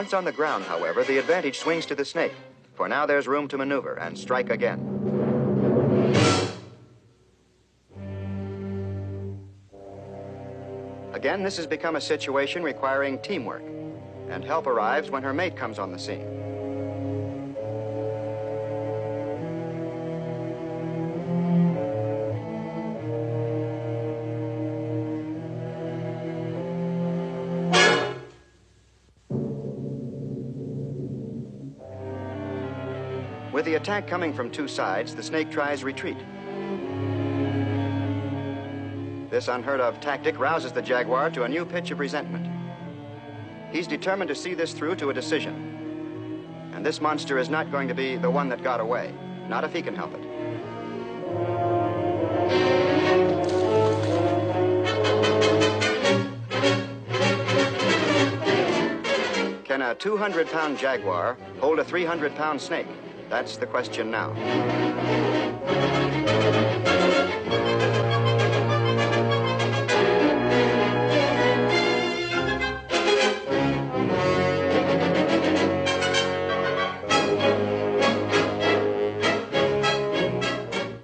Once on the ground, however, the advantage swings to the snake, for now there's room to maneuver and strike again. Again, this has become a situation requiring teamwork, and help arrives when her mate comes on the scene. With the attack coming from two sides, the snake tries retreat. This unheard-of tactic rouses the jaguar to a new pitch of resentment. He's determined to see this through to a decision. And this monster is not going to be the one that got away, not if he can help it. Can a 200-pound jaguar hold a 300-pound snake? That's the question now.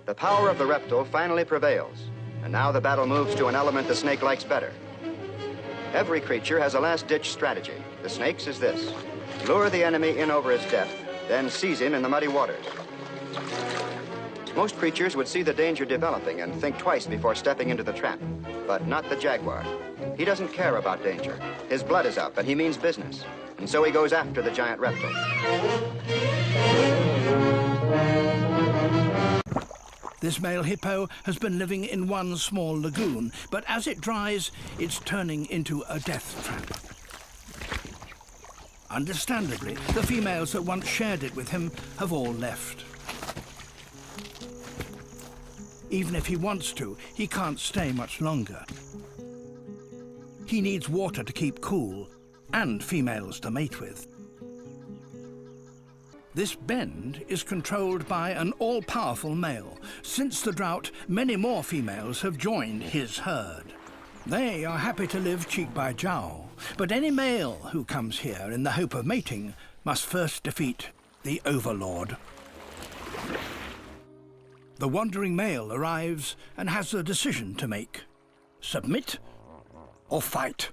The power of the reptile finally prevails, and now the battle moves to an element the snake likes better. Every creature has a last-ditch strategy. The snake's is this: lure the enemy in over his depth, then seize him in the muddy waters. Most creatures would see the danger developing and think twice before stepping into the trap, but not the jaguar. He doesn't care about danger. His blood is up, and he means business, and so he goes after the giant reptile. This male hippo has been living in one small lagoon, but as it dries, it's turning into a death trap. Understandably, the females that once shared it with him have all left. Even if he wants to, he can't stay much longer. He needs water to keep cool and females to mate with. This bend is controlled by an all-powerful male. Since the drought, many more females have joined his herd. They are happy to live cheek by jowl, but any male who comes here in the hope of mating must first defeat the overlord. The wandering male arrives and has a decision to make: submit or fight.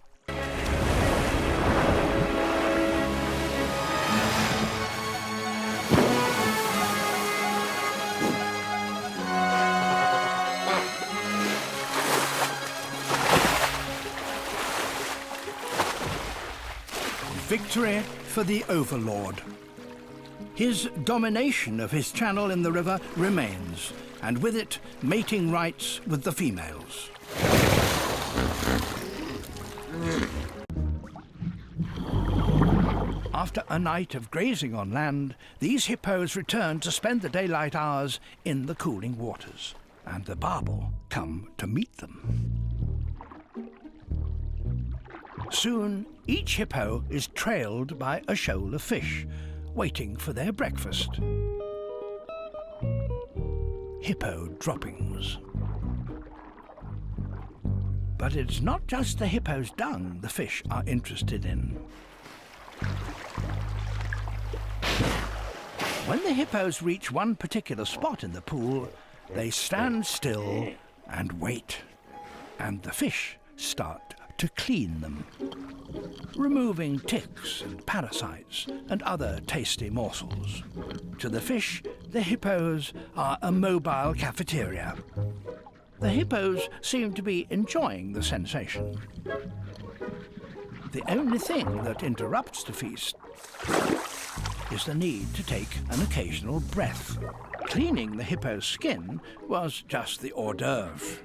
Victory for the overlord. His domination of his channel in the river remains, and with it, mating rights with the females. After a night of grazing on land, these hippos return to spend the daylight hours in the cooling waters, and the barbel come to meet them. Soon, each hippo is trailed by a shoal of fish, waiting for their breakfast. Hippo droppings. But it's not just the hippo's dung the fish are interested in. When the hippos reach one particular spot in the pool, they stand still and wait, and the fish start to clean them, removing ticks and parasites and other tasty morsels. To the fish, the hippos are a mobile cafeteria. The hippos seem to be enjoying the sensation. The only thing that interrupts the feast is the need to take an occasional breath. Cleaning the hippo's skin was just the hors d'oeuvre.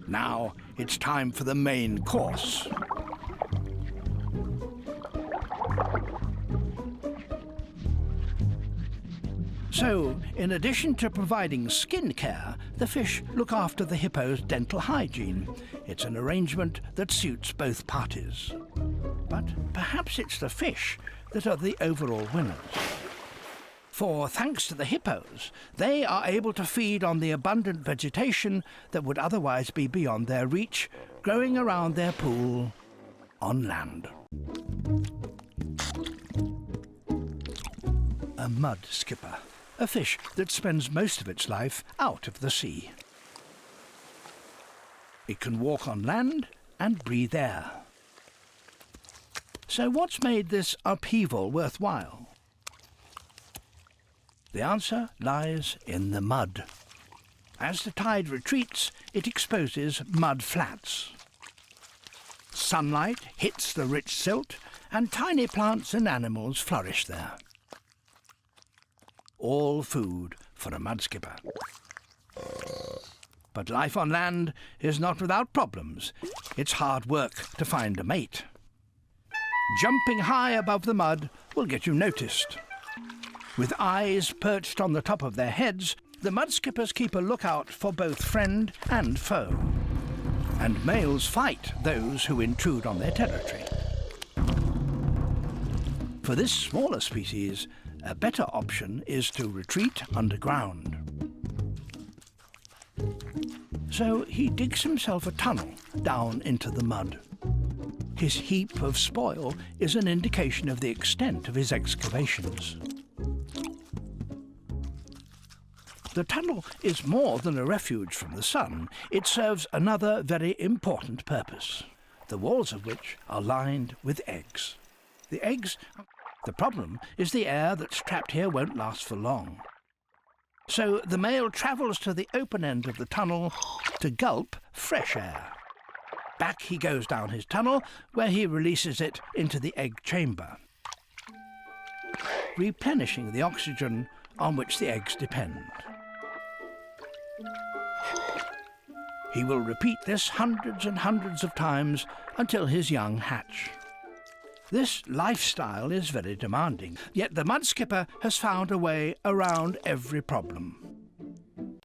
Now it's time for the main course. So, in addition to providing skin care, the fish look after the hippo's dental hygiene. It's an arrangement that suits both parties. But perhaps it's the fish that are the overall winners. For thanks to the hippos, they are able to feed on the abundant vegetation that would otherwise be beyond their reach, growing around their pool on land. a mud skipper, a fish that spends most of its life out of the sea. It can walk on land and breathe air. So what's made this upheaval worthwhile? The answer lies in the mud. As the tide retreats, it exposes mud flats. Sunlight hits the rich silt, and tiny plants and animals flourish there. All food for a mudskipper. But life on land is not without problems. It's hard work to find a mate. Jumping high above the mud will get you noticed. With eyes perched on the top of their heads, the mudskippers keep a lookout for both friend and foe. And males fight those who intrude on their territory. For this smaller species, a better option is to retreat underground. So he digs himself a tunnel down into the mud. His heap of spoil is an indication of the extent of his excavations. The tunnel is more than a refuge from the sun. It serves another very important purpose, the walls of which are lined with eggs. The problem is the air that's trapped here won't last for long. So the male travels to the open end of the tunnel to gulp fresh air. Back he goes down his tunnel, where he releases it into the egg chamber, replenishing the oxygen on which the eggs depend. He will repeat this hundreds and hundreds of times until his young hatch. This lifestyle is very demanding, yet the mudskipper has found a way around every problem.